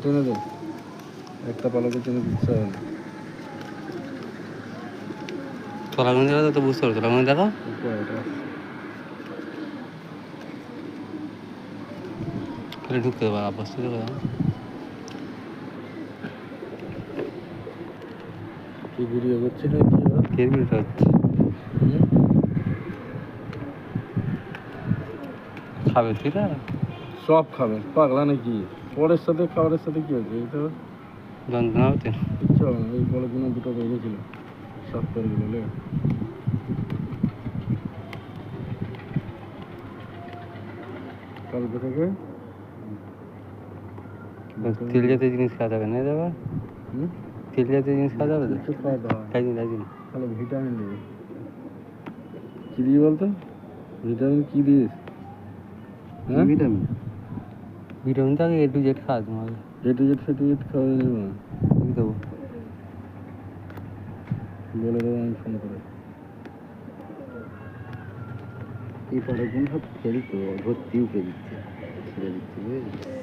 টেনে দে একটা পালকে টেনে দিচ্ছে হবে না। তোলাগুলো দেখা তো বুঝতে পারো, তোলাগুলো দেখো তাহলে ঢুকতে দেবো অবস্থা দেখো। কি ভিডিও করছে না কি কে ভিডিওটা হচ্ছে? খাবে তুই না? সব খাবে পাগলা নাকি? পরের সাথে খাবারের সাথে কি হয়েছে? এই তো যন্ত্রণা হচ্ছে। কিচ্ছু হবে না। এই বলে দিনে দুটো বেরিয়েছিল সব করে দিলে কালকে থেকে তেল জাতীয় জিনিস খাওয়া যাবে না যাবে? তেল জাতীয় জিনিস খাওয়া যাবে তো? কিছু খাওয়া দাওয়া তাই দিন তাহলে ভিটামিন দেবে। কি দিয়ে বলতো? ভিটামিন কি দিস? হ্যাঁ ভিটামিন ভিটামিন তো আগে A to Z খাওয়া তোমাকে এ টু জেড খাওয়াই নেব না। দেবো। বলে দেবো আমি ফোন করে। এই পরে কোন সব খেলতো ভর্তিও খেয়ে দিচ্ছে ছেড়ে দিচ্ছে বুঝলি।